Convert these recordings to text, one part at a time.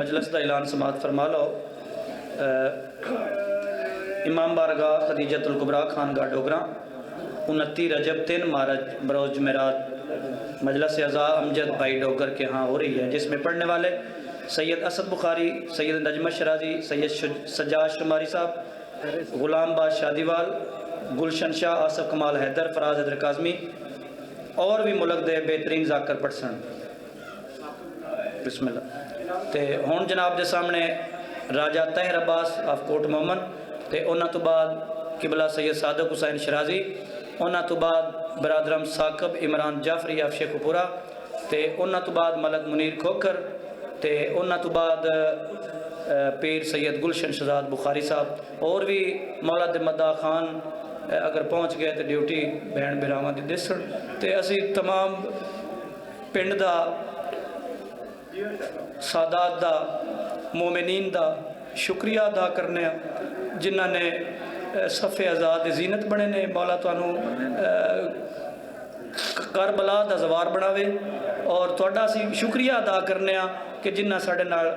مجلس دا اعلان سماعت فرما لو۔ امام بارگاہ خدیجۃ الکبریٰ خانگاہ ڈوگراں 29 رجب 3 مارچ بروز جمعرات مجلس اعزا امجد بھائی ڈوگر کے ہاں ہو رہی ہے، جس میں پڑھنے والے سید اسد بخاری، سید نجمہ شرازی، سید سجاد شماری صاحب، غلام باز شادیوال، گلشن شاہ، آصف کمال حیدر، فراز حیدر کاظمی اور بھی ملک دے بہترین ذاکر پڑھسن۔ بسم اللہ۔ تے ہون جناب دے سامنے راجہ طاہر عباس آف کوٹ مومن، تے انہاں تو بعد قبلہ سید صادق حسین شرازی، انہاں تو بعد برادرم ثاقب عمران جعفری آف شیخو پورہ، تے انہاں تو بعد ملک منیر کھوکر، تے انہاں تو بعد پیر سید گلشن شہزاد بخاری صاحب، اور بھی مولا دے مداح خان اگر پہنچ گئے تو ڈیوٹی بہن براواں دی دسن، تے اسی تمام پنڈ دا سادات دا مومنین دا شکریہ ادا کرنے جنہاں نے صف آزاد زینت بنے نے۔ مولا تانوں کربلا دا زوار بناوے، اور تہاڈا اسی شکریہ ادا کرنے کہ جنہاں ساڈے نال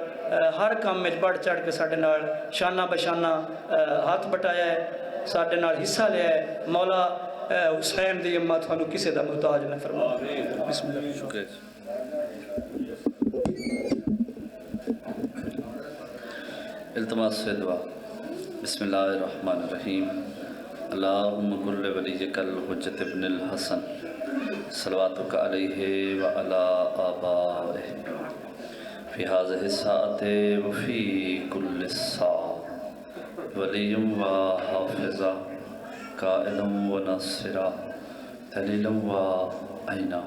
ہر کام میں بڑھ چڑھ کے ساڈے نال شانہ بشانہ ہاتھ بٹایا ہے، ساڈے نال حصہ لیا ہے۔ مولا حسین دی امت تھانوں کسے دا محتاج نہ فرمائے۔ بسم اللہ۔ شکریہ۔ التماس سے دعا۔ بسم اللہ الرحمن الرحیم۔ اللہم کل ولیک الحجۃ ابن الحسن صلواتک علیہ وعلی آبائہ فی هذه الساعة وفی کل ساعة ولی و حافظہ قائدا و ناصرا دلیلا و عینا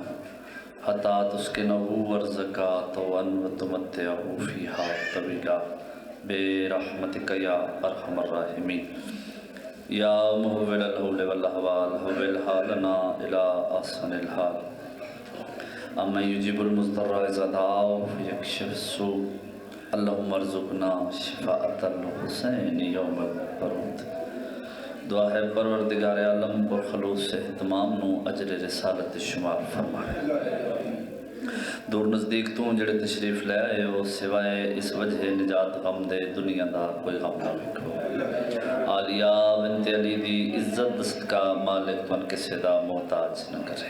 حتی تسکنہ ورزقا طوعا و تمتعہ فیہا طویلا برحمتک یا ارحم الراحمین۔ یا محول الحول والاحوال حول حالنا الى احسن الحال۔ اما یجیب المضطر اذا دعاه فیکشف السوء۔ اللہم ارزقنا شفاعۃ الحسین یوم البرود۔ دعا ہے پروردگار عالم پر خلوص اہتمام نو اجر رسالت شمار فرمائے۔ دور نزدیک تو جڑے تشریف لے آئے ہو، سوائے اس وجہ نجات غم دے دنیا دا کوئی غم نہ رکھو۔ عالیہ بنت علی دی عزت دست کا مالک من کسی دا محتاج نہ کرے۔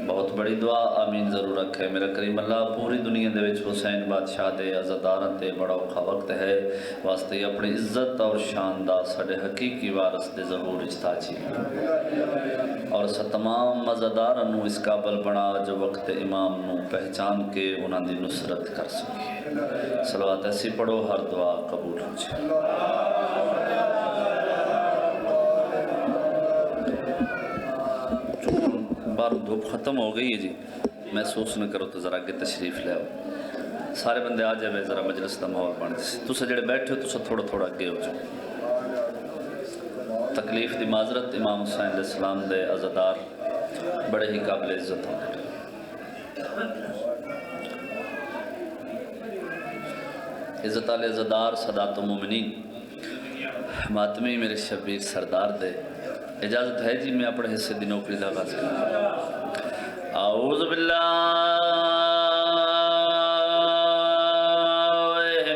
بہت بڑی دعا آمین ضرور رکھے۔ میرا کریم اللہ پوری دنیا دے وچ حسین بادشاہ دے عزاداراں تے بڑا اوکھا وقت ہے، واسطے اپنی عزت اور شان دا ساڈے حقیقی وارث دے ضرور اجتاجی اور تمام عزاداراں نو اس قابل بنا جو وقت امام نو پہچان کے انہاں دی نصرت کر سکے۔ صلوات ایسی پڑھو ہر دعا قبول ہو جائے۔ بار دھوپ ختم ہو گئی ہے جی، محسوس نہ کرو تو ذرا آگے تشریف لے آؤ۔ سارے بندے آ جائے، ذرا مجلس کا ماحول بن جائے۔ تسا جڑے بیٹھے ہو تسا تھوڑا تھوڑا اگے ہو جاؤ۔ تکلیف دی معذرت، امام حسین علیہ السلام دے عزادار بڑے ہی قابل عزت ہوں۔ عزت علی عزادار سادات المومنین ماتمی میرے شبیر سردار دے اجازت ہے جی میں اپنے حصے دی نوکری دا آغاز کروں۔ اعوذ باللہ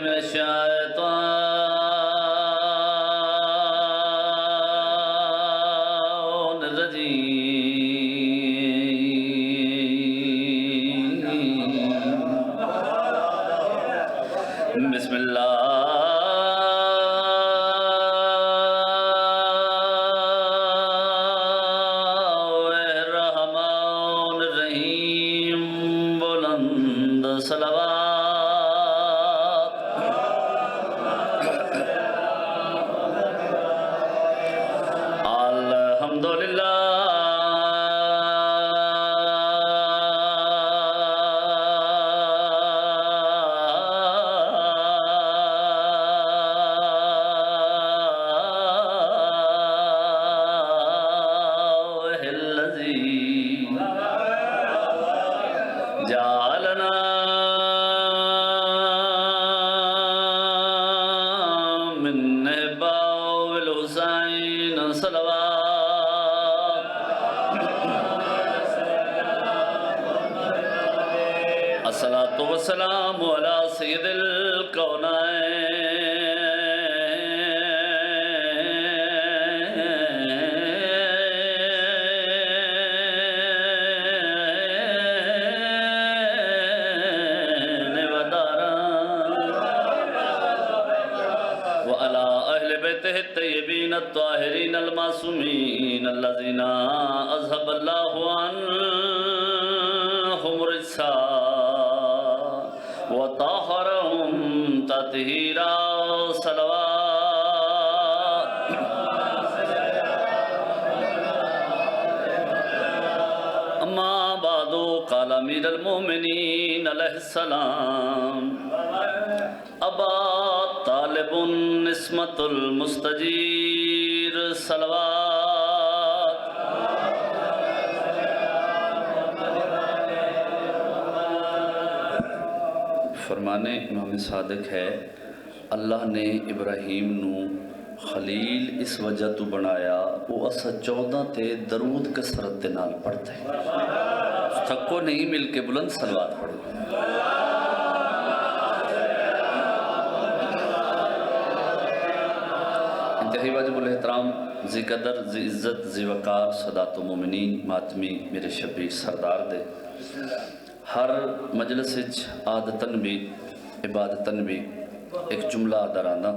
من الشیطان الرجیم۔ بسم اللہ جعلنا الصلاۃ والسلام علی سید الکونین ودارا وعلى أهل بيته الطيبين الطاهرين المعصومين الذين أذهب الله عنهم الرجس وطهرهم تطهيرا صلوات أما بعد قال أمير المؤمنين عليه السلام أبا طالب نسمة المستجير صلوات فرمانے امام صادق ہے اللہ نے ابراہیم نو خلیل اس وجہ تو بنایا وہ اسا 14 تے درود کثرت دے نال پڑھتے ہیں تھکو نہیں مل کے بلند صلوات پڑھو انتہائی واجب الاحترام ذی قدر ذی عزت ذی وقار سادات و مومنین ماتمی میرے شبیر سردار دے ہر مجلس عادتاً بھی عبادتاً بھی ایک جملہ درانا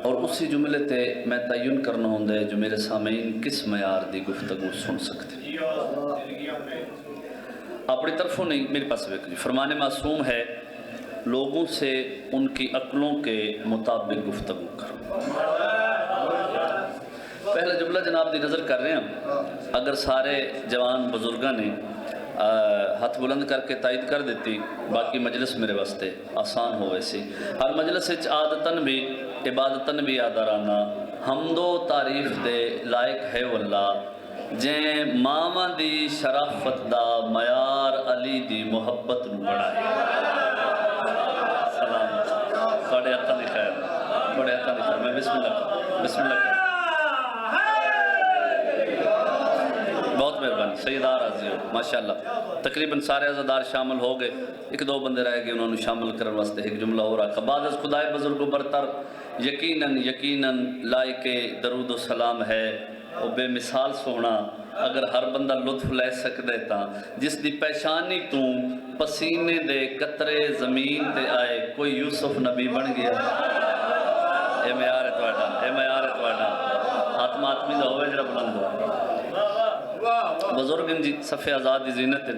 اور اسی جملے تے میں تعین کرنا ہوں دے جو میرے سامعین کس معیار دی گفتگو سن سکتے اپنی طرفوں نہیں میرے پاس فرمان معصوم ہے لوگوں سے ان کی عقلوں کے مطابق گفتگو کرو پہلا جملہ جناب دی نظر کر رہے ہیں اگر سارے جوان بزرگاں نے ہاتھ بلند کر کے تائید کر دیتی باقی مجلس میرے واسطے آسان ہو ویسی ہر مجلس عادتاً بھی عبادتاً بھی آدارانہ حمد و تعریف دے لائق ہے واللہ جیں ماما دی شرافت دا معیار علی دی محبت نو بڑھائے سلام بڑے حقا دی خیر بڑے حقا دی خیر میں بسم اللہ بہت مہربانی سیدار راضی ہو ماشاءاللہ تقریباً سارے عزادار شامل ہو گئے ایک دو بندے رہ گئے انہوں نے شامل کرنے واسطے ایک جملہ ہو رہا بعد از خدائے بزرگ و برتر یقیناً لائق درود و سلام ہے وہ بے مثال سونا اگر ہر بندہ لطف لے سکتے تا جس دی پیشانی تو پسینے دے قطرے زمین تے آئے کوئی یوسف نبی بن گیا اے معیار ہے تواڈا آتما آتمی دا ہوئے جرا بلند ہو بزرگ جی صفحہ آزاد دی زینت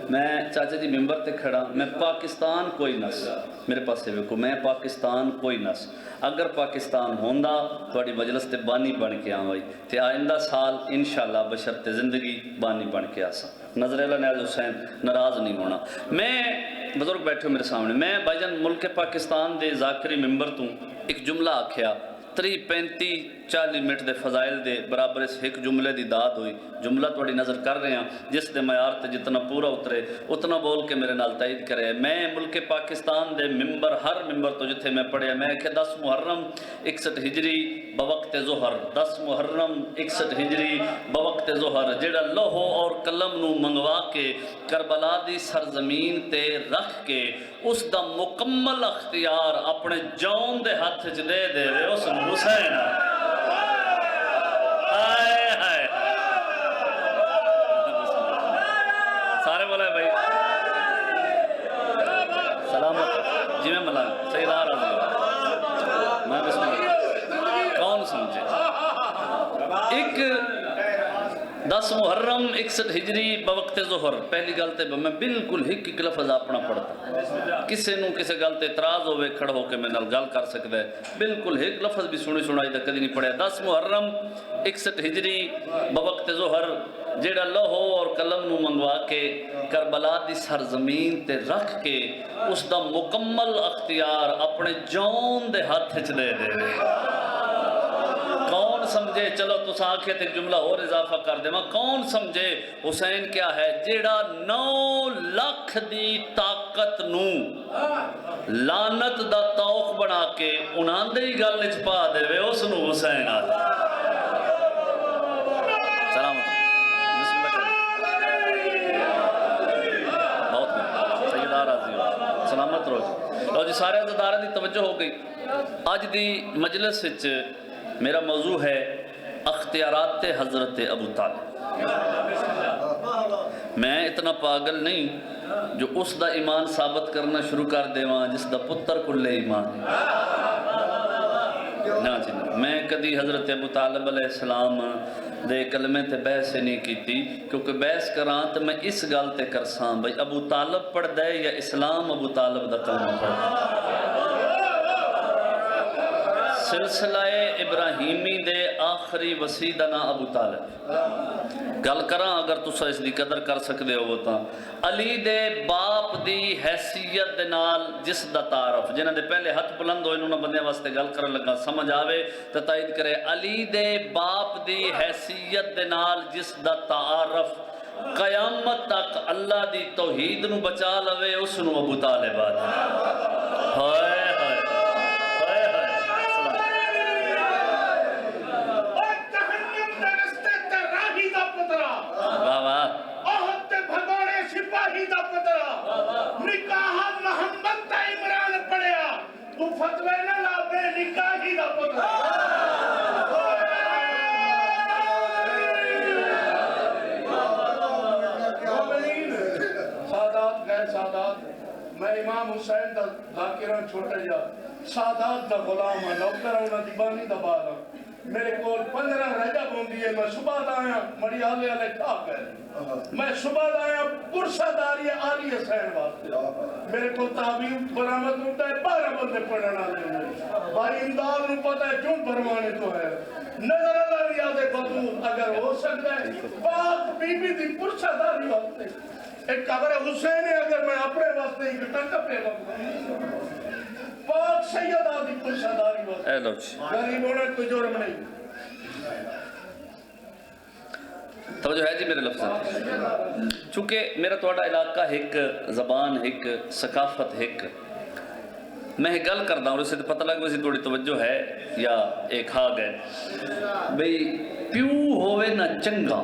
میں چاچا جی ممبر تے کھڑا میں پاکستان کوئی نس میرے پاس سے کو میں پاکستان کوئی نس اگر پاکستان ہوندا تھوڑی مجلس تے بانی بن کے آوائی تے آئندہ سال انشاءاللہ بشرط زندگی بانی بن کے آسا نظر اللہ نیاز حسین ناراض نہیں ہونا میں بزرگ بیٹھے میرے سامنے میں بھائی جان ملک پاکستان دے ذاکری ممبر تو ایک جملہ آکھیا 30-35-40 منٹ دے فضائل دے برابر اس ایک جملے دی داد ہوئی جملہ توڑی نظر کر رہے ہیں جس دے معیار تے جتنا پورا اترے اتنا بول کے میرے نال تائید کرے میں ملک پاکستان دے ممبر ہر ممبر تو جتھے میں پڑھیا میں کہ 10 محرم 61 ہجری بوقت ظہر 10 محرم 61 ہجری بوقت ظہر جیڑا لوہو اور قلم نو منگوا کے کربلا دی سرزمین تے رکھ کے اس دا مکمل اختیار اپنے جون دے ہاتھ چ دے دے اس حسین سارے بولے بھائی سلامت جی میں ملان سیدار آزی میں بسم اللہ کون سمجھے ایک 10 محرم 61 ہجری بوقت ظہر پہلی گلتے میں بالکل ایک لفظ اپنا پڑھتا کسے نو کسے گلتے اعتراض ہوئے کھڑ ہو کے میں نال گل کر سکتا ہے بالکل ایک لفظ بھی سنائی دا کدی نہیں پڑھے 10 محرم 61 ہجری بوقت ظہر جیڑا لوہو اور قلم نو منگوا کے کربلا دی سرزمین تے رکھ کے اس دا مکمل اختیار اپنے جون دے ہاتھ چ دے دے کون سمجھے چلو تو ساکھے تے جملہ اور اضافہ کر دے کون سمجھے حسین کیا ہے جیڑا 9 لاکھ دی طاقت نو لعنت دا توق بنا کے انہاں دے ہی گل وچ پا دے وے اس نو حسین آ سلام بسم اللہ بہت سیدار راضی سلامت رہو. لو جی سارے عزتداراں دی توجہ ہو گئی. اج دی مجلس وچ میرا موضوع ہے اختیارات حضرت ابو طالب. میں اتنا پاگل نہیں جو اس دا ایمان ثابت کرنا شروع کر دیواں جس دا پتر کلے ایمان ہے. نا جی میں کدی حضرت ابو طالب علیہ السلام دے کلمے تے بحث نہیں کیتی کیونکہ بحث کراں تے میں اس گل تے کرساں بھئی ابو طالب پڑھ دے یا اسلام ابو طالب دا کلمہ پڑھ دے. سلسلہ ابراہیمی دے آخری وسیع دا نا ابو طالب. گل کراں اگر تسا اس دی قدر کر سکدے ہو تاں علی دے باپ دی حیثیت دے نال جس دا تعارف جنہاں دے پہلے ہاتھ بلند ہوئے انہوں نے بندے واسطے گل کرن لگا سمجھ آوے تے تائید کرے. علی دے باپ دی حیثیت دے نال جس دا تعارف قیامت تک اللہ دی توحید نو بچا لوے اس نو ابو طالب آدھے. ہائے میں امام حسین دا ذاکران چھوٹا جا سادات دا غلام ہاں نوکر ہونا دیبانی دا بالا میرے کول 15 رجب ہوندی ہے. میں صبح دا آیا مڑی آلے آلے کھا کر میں صبح دا آیا پرسہ داری آلی حسین واسطے میرے کو تعبیر برامت ہوتا ہے 12 بندے پڑھنا لے بھائی امداد نو پتہ ہے کیوں برمانے تو ہے نظر اللہ ریاض بطول اگر ہو سکتا ہے پاک بی بی دی پرسہ داری واسطے ایک قبر حسین ہے اگر میں اپنے واسطے ہی گٹا پہ وقت پاک سیدہ دی پرسہ داری واسطے غریب ہونے کوئی جرم نہیں. توجہ ہے جی میرے لفظ چونکہ میرا توڑا علاقہ ایک زبان ایک ثقافت ایک میں ایک گل کردا ہوں اسے پتہ لگ ویسی تھوڑی توجہ ہے یا ایک ہا گئے بھئی پیو ہوئے نہ چنگا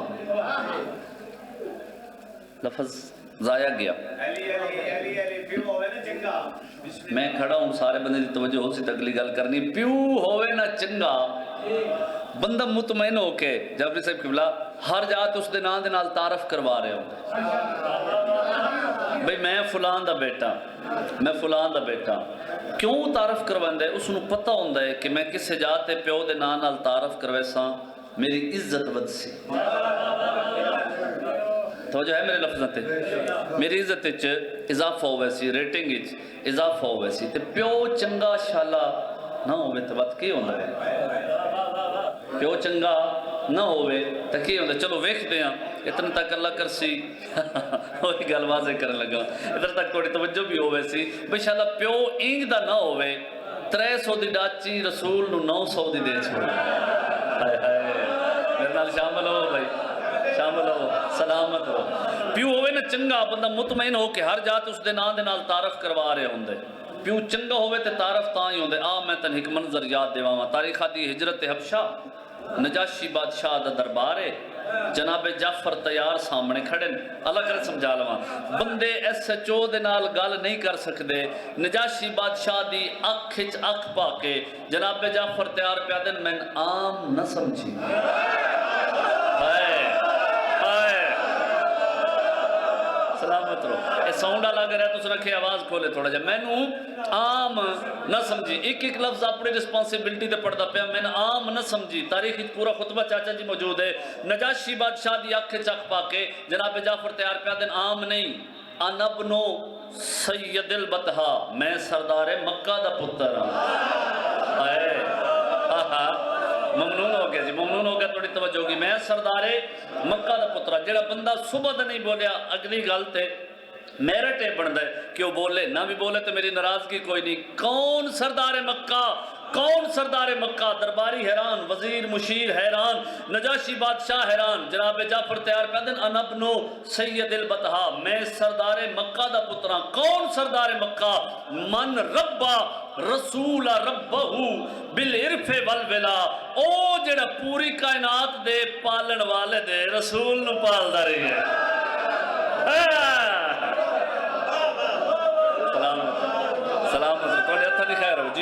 لفظ ضائع گیا. میں کھڑا ہوں سارے بندے دی توجہ ہو سی تکلی گل کرنی. پیو ہوئے نہ چنگا بندہ مطمئن ہو کے جابری صاحب قبلہ ہر جات اس دے نام دے نال تعارف کروا رہے ہوں بھئی میں فلان دا بیٹا میں فلان دا بیٹا کیوں تعارف کروان دے اس نو پتہ ہوں دے کہ میں کس جاتے پیو دے نام نال تعارف کروے ساں میری عزت ود سی. توجہ ہے میرے لفظاں تے میری عزت اچ اضافہ ہوئے سی ریٹنگ اچ اضافہ ہوئے سی تے پیو چنگا شالا نہ ہوئے تو بات کی ہوندہ ہے پیو چنگا نہ ہوئے تو کی ہوندہ چلو ویکھ دیا اتنا تک اللہ کرسی وہی گل واضح کرنے لگا ادھر تک تھوڑی توجہ بھی ہوئے سی بھئی شالا پیو اینج دا نہ ہوئے 300 دی ڈاچی رسول نو 900 دی دے چھوڑے. ہائے ہائے میرے نال شامل ہو بھائی شامل ہو سلامت ہو. پیو ہوئے نا چنگا بندہ مطمئن ہو کہ ہر جات اس دے نام دے نال تعارف کروا رہے ہوندے. پیو چنگا ہوئے تے تعارف تاں ہی ہوندے. میں تن ایک منظر یاد دیواں تاریخ دی ہجرت حبشہ نجاشی بادشاہ دا دربارے جناب جعفر تیار سامنے کھڑے اللہ کرے سمجھا لواں بندے ایس ایچ او دے نال گل نہیں کر سکدے. نجاشی بادشاہ دی اکھ وچ اکھ پا کے جناب جعفر تیار پیا دن میں عام نہ سمجھی. سلامت رہو اے ساؤنڈ لگ رہا ہے تو رکھے آواز کھولے تھوڑا جا میں نو عام نہ سمجھی ایک ایک لفظ اپنی رسپانسیبلٹی دے پڑھدا پیا میں عام نہ سمجھی. تاریخ پورا خطبہ چاچا جی موجود ہے. نجاشی بادشاہ دی آنکھ چک پا کے جناب جعفر تیار پیا دن عام نہیں انا ابن سید البطحا میں سردار مکہ دا پتر ہاں. ممنون ہو گیا جی ممنون ہو گیا تھوڑی توجہ ہوگی. میں سردار مکہ دا پترا جڑا بندہ صبح دا نہیں بولیا اگلی گل تے میرا ٹے بن دے کہ وہ بولے نہ بھی بولے تو میری ناراضگی کوئی نہیں. کون سردار مکہ کون سردار مکہ؟ درباری حیران وزیر مشیر حیران نجاشی بادشاہ حیران. جناب جعفر تیار پیدن انا ابن سید البطحا میں سردار مکہ دا پترا. کون سردار مکہ؟ من ربا رسول ربہ بالعرف والولا او جڑا پوری کائنات دے پالن والے دے رسول نو پال دا رہی ہے.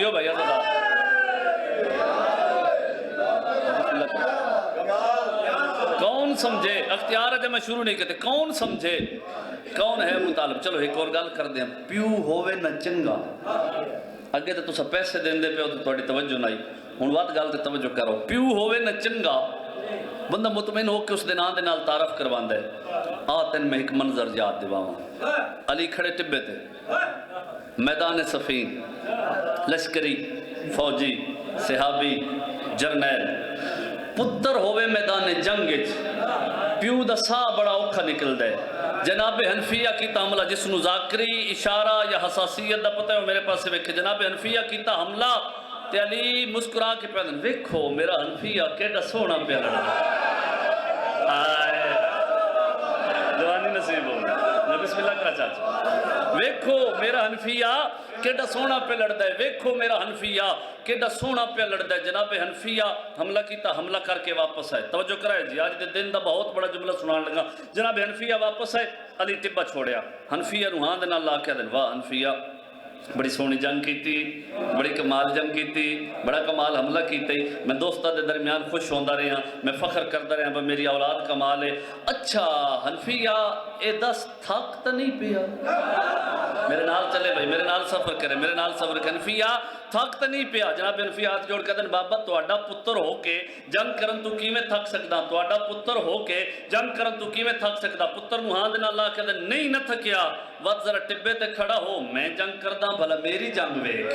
جیو بھائی آزاد کون سمجھے اختیار ہے جب میں شروع نہیں کرتے کون سمجھے کون ہے ابو طالب چلو ایک اور گل کر دیں پیو ہووے نہ چنگا اگے تو تسا پیسے دیندے پہ ہو تو تھوڑی توجہ نہیں ہن وات گل تے توجہ کرو پیو ہووے نہ چنگا بندہ مطمئن ہو کے اس دن آن دے نال تعارف کرواندا ہے آ تین میں ایک منظر یاد دیواواں علی کھڑے ٹبے تے میدان صفین لشکری فوجی صحابی جرنیل پتر ہوئے میدان جنگ پیو دا سا بڑا اوکھا نکل دے جناب حنفیہ کی حملہ جس نو ذاکری اشارہ یا حساسیت دا پتہ ہے میرے پاس سے ویکھے جناب حنفیہ کی حملہ تے علی مسکرا کے پہلن ویکھو میرا حنفیہ کیڑا سونا پہ لڑا آئے جوانی نصیب ہو میں بسم اللہ کرا چاچا ویکھو میرا حنفیہ کیڑا سونا پہ لڑتا ہے ویکھو میرا حنفیہ کیڑا سونا پہ لڑتا ہے جناب حنفیہ حملہ کیتا حملہ کر کے واپس آئے توجہ کرائے جی آج دے دن دا بہت بڑا جملہ سنان لگا جناب حنفیہ واپس آئے علی ٹبا چھوڑیا حنفیہ روحان دے نال لا کے دن واہ حنفیہ بڑی سونی جنگ کیتی بڑی کمال جنگ کیتی بڑا کمال حملہ کیتی میں دوستہ دے درمیان خوش ہوندہ رہے ہیں میں فخر کردہ رہے ہیں میری اولاد کمال ہے اچھا حنفیہ اے دس تھک تا نہیں پیا میرے نال چلے بھائی میرے نال سفر کرے میرے نال سفر کرے حنفیہ تھک تا نہیں پیا جناب حنفیہ ہاتھ جوڑ کے دن بابا تواڈا پتر ہو کے جنگ کرن تو کی میں تھک سکدا تواڈا پتر ہو کے جنگ کرن تو کی میں تھک سکدا پتر نو ہاں دے نال لا کے دن نہیں نہ تھکیا وقت ذرا ٹبے تے کھڑا ہو میں جنگ کردہ بھلا میری جنگ ویک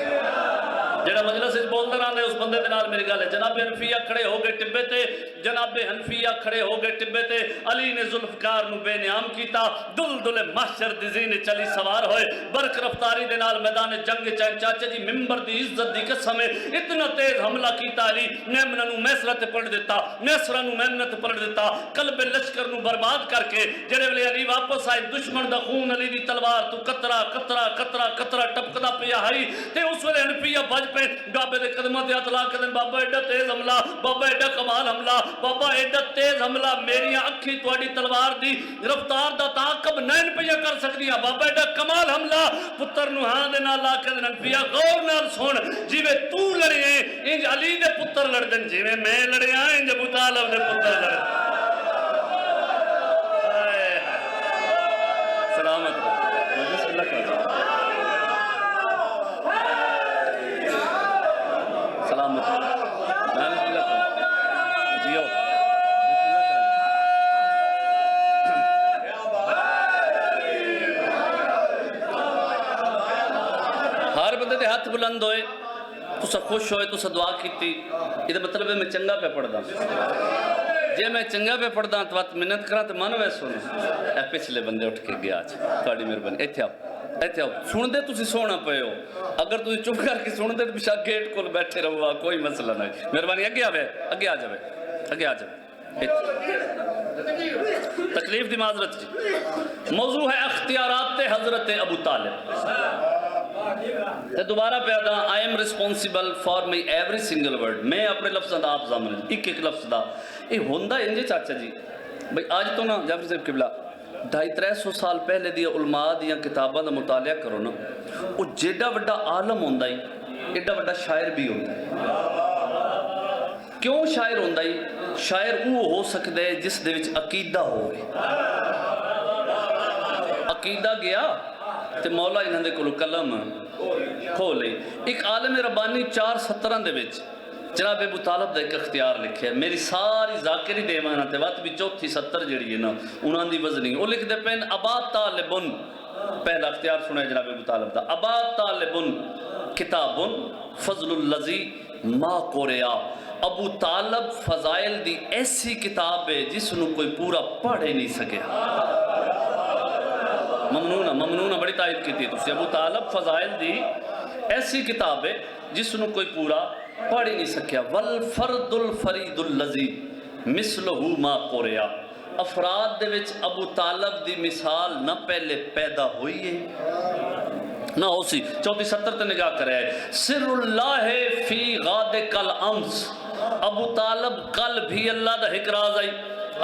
جڑا مجلس سے بولتا رہا ہے اس بندے دے نال میری گل ہے جناب حنفیہ کھڑے ہو گئے ٹبے تے جناب حنفیہ کھڑے ہو گئے ٹبے تے علی نے ذوالفقار نو بے نیام کیتا دل محشر دی زین چلی سوار ہوئے برق رفتاری دے نال میدان جنگ چاچا جی ممبر دی عزت دی قسم ہے اتنا تیز حملہ کیتا علی میمنہ نو میسرہ تے پلٹ دیتا میسرہ نو میمنہ تے پلٹ دیتا قلب لشکر نو برباد کر کے جڑے ویلے علی واپس آئے دشمن دا خون علی دی تلوار تو قطرہ قطرہ قطرہ قطرہ ٹپکدا پیا ہائی تے اس ویلے حنفیہ بج پہ بابے دے قدمہ تے ہاتھ لا کے دن بابا ایڈا تیز حملہ بابا ایڈا کمال حملہ بابا ایڈا تیز حملہ میری اکھی تواڈی تلوار دی رفتار دا تعاقب نین پہ کر سکدیاں بابا ایڈا کمال حملہ پتر نو ہاں دے نال لا کے دن حنفیہ غور نال سن جیویں تو لڑے ہیں انج علی دے پتر لڑ دن جیویں میں لڑے ہاں انج ابو طالب دے پتر لڑے سلامت بسم اللہ کرو سلامت میں بسم اللہ کرو جیو ہر بندے دے ہاتھ بلند ہوئے تسا خوش ہوئے تسا دعا کیتی یہ مطلب ہے میں چنگا پہ پڑھ دا جے میں چنگا پہ پڑھ دا تو بات منت کرا تو مانو ہے سونے اے پچھلے بندے اٹھ کے گیا آج تھوڑی مہربانی ایتھے آؤ سن دے تسی سونا پے ہو اگر تسی چپ کر کے سن دے تو پچھا گیٹ کول بیٹھے رہو کوئی مسئلہ نہیں مہربانی اگے آ جاوے تکلیف دی معذرت جی موضوع ہے اختیارات حضرت ابو طالب تے دوبارہ پیدا I am responsible for my every single word میں اپنے لفظاں دا آپ زامن ایک لفظ دا یہ ہوندہ انجے چاچا جی بھئی آج تو نا جعفر صاحب قبلہ 250-300 سال پہلے دیا علماء دیا کتاباں دا مطالعہ کرو نا وہ جیڈا وڈا عالم ہوندہ ہی ایڈا وڈا شاعر بھی ہوندہ ہے کیوں شاعر ہوندہ ہی شاعر وہ ہو سکتا ہے جس دے وچ عقیدہ ہوئے عقیدہ گیا تے مولا انہاں دے کولو قلم کھولے ایک عالم ربانی 4:17 دے وچ جناب ابو طالب دا ایک اختیار لکھے میری ساری ذاکری دیوانا تے وقت بھی 4:70 جڑی ہے نا انہاں دی وزنی وہ لکھ دے پین ابا طالبن پہلا اختیار سنے جناب ابو طالب دا ابا طالبن کتابن فضل اللذی ما قریا ابو طالب فضائل دی ایسی کتاب ہے جس نو کوئی پورا پڑھ ہی نہیں سکے ممنونہ بڑی تعریف کی تھی تو ابو طالب فضائل دی ایسی کتاب ہے جس نو کوئی پورا پڑھ ہی نہیں سکیا والفرد الفرید اللذی مثلہ ما قریا افراد دے وچ ابو طالب دی مثال نہ پہلے پیدا ہوئی ہے نہ ہو سی 34-70 تے نگاہ کرے سر اللہ فی غاد کل امس ابو طالب کل بھی اللہ دا حق راز آئی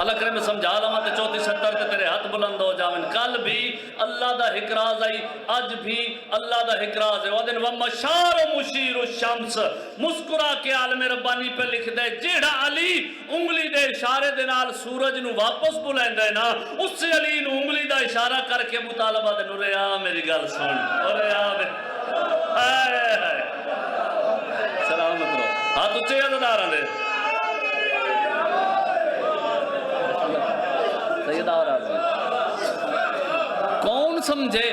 اللہ کرے میں سمجھا لواں تے 34 70 تے تیرے ہاتھ بلند ہو جاون. کل بھی اللہ دا حکراز آئی, اج بھی اللہ دا حکراز ہے. ودن ومشار مشیر الشمس, مسکرا کے عالم ربانی پہ لکھ دے جیڑا علی انگلی دے اشارے دے نال سورج نو واپس بلیندا ہے نا, اس سے علی نو انگلی دا اشارہ کر کے ابو طالب دے نو رے آ میری گل سن, اورے آ سلامت رہو. ہاتھ اچھے عزاداراں دے کون سمجھے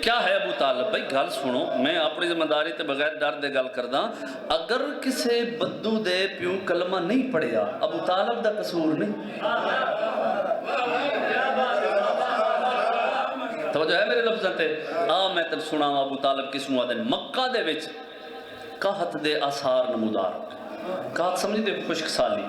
کیا ہے ابو طالب. بھائی گل سنو, میں اپنی ذمہ داری تے بغیر ڈر دے گل کردا. اگر کسے بدو دے پیوں کلمہ نہیں پڑھیا ابو طالب دا قصور نہیں. توجہ ہے میرے لفظاں تے. میں تن سنا ابو طالب کس نو آدن. مکہ دے وچ قحط دے آثار نمودار. قحط سمجھ دے خشک سالی,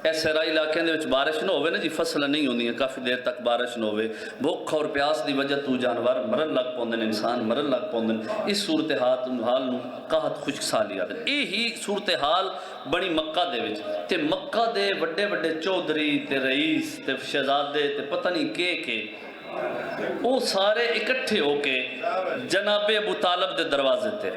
ایسے رائی علاقے دے وچ بارش نہ ہوئے نا جی, فصل نہیں ہوندی ہیں کافی دیر تک بارش نہ ہوئے, بھوک اور پیاس دی وجہ تو جانور مرن لگ پوندن, انسان مرن لگ پوندن. اس صورتحال نو قحط خشک سالی آدن. یہی صورتحال بنی مکہ دے وچ تے مکہ دے وڈے وڈے چودھری تے رئیس تے شہزادے تے پتہ نہیں کے وہ سارے اکٹھے ہو کے جناب ابو طالب دے دروازے تے.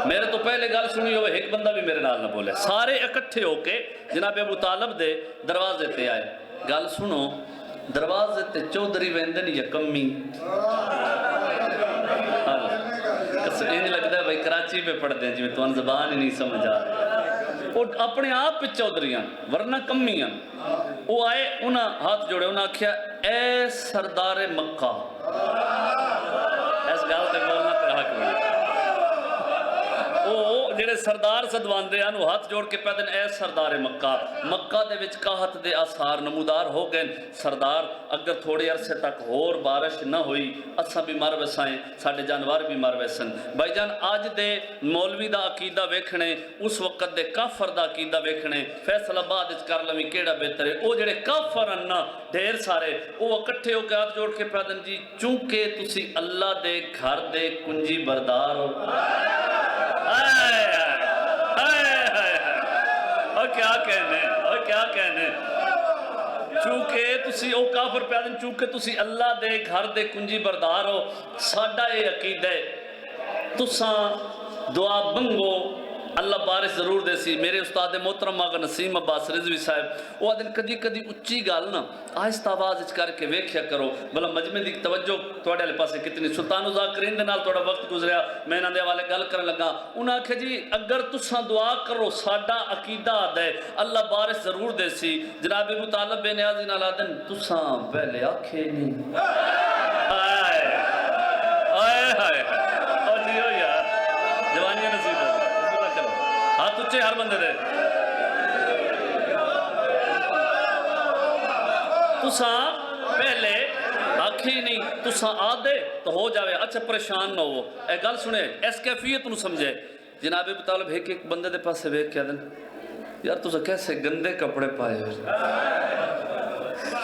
میرے تو پہلے گل سنی ہوئے ایک بندہ بھی میرے نال نہ بولے. سارے اکٹھے ہو کے جناب ابو طالب دے دروازے تے آئے. گل سنو, دروازے تے چودھری ویندن یا کمی انج لگتا ہے بھائی کراچی پہ پڑھ دیں جی, میں تو ان زبان ہی نہیں سمجھ آ رہی. وہ اپنے آپ پہ چودھریاں ورنہ کمیاں. وہ آئے, انہاں ہاتھ جوڑے, انہاں کیا اے سردار مکہ. ایس گل تے بولنا تے حق نہیں. وہ جڑے سردار صدواندے ہیں وہ ہاتھ جوڑ کے پیدن اے سردار مکہ. مکہ دے وچ قحط دے آثار نمودار ہو گئے. سردار اگر تھوڑے عرصے تک اور بارش نہ ہوئی اساں بھی مر وسائیں, ساڈے جانور بھی مر وسن. بھائی جان اج دے مولوی دا عقیدہ ویکھنے, اس وقت دے کافر دا عقیدہ ویکھنے, فیصل آباد وچ کر لویں کیڑا بہتر ہے. وہ جڑے کافر ہیں نا ڈھیر سارے, وہ اکٹھے ہو کے ہاتھ جوڑ کے پیدن جی چونکہ تسی اللہ دے گھر دے کنجی بردار ہو. اور کیا کہنے, اور کیا کہنے. چونکہ تسی او کافر پیادن, چونکہ تسی اللہ دے گھر دے کنجی بردار ہو. ساڈا اے عقیدہ ہے تساں دعا بنگو اللہ بارش ضرور دے سی. میرے استاد محترم آقا نسیم عباس رضوی صاحب وہ آدھن کدی کدی اچھی گال نا آہستہ آواز کر کے ویکھیا کرو بلا مجمع دی توجہ تھوڑے والے پاسے کتنی. سلطان ذاکرین دے نال تھوڑا وقت گزریا, میں انہاں دے حوالے گل کرن لگا. انہاں آکھیا جی اگر تساں دعا کرو ساڈا عقیدہ آدا ہے اللہ بارش ضرور دے سی. جناب ابو طالب بے نیازی نال آدھن تساں پہلے آکھے نہیں. آئے آئے آئے او جی ہو یار جوانیاں نصیب ہو. ہاتھ اچھے ہر بندے دے. تساں پہلے آکھی نہیں, تساں آدھے تو ہو جاوے. اچھا پریشان نہ ہو, اے گل سنے اس کیفیت نو سمجھے. جناب ابو طالب ایک بندے دے پاس سے ویکھ کے دن یار تساں کیسے گندے کپڑے پائے ہو.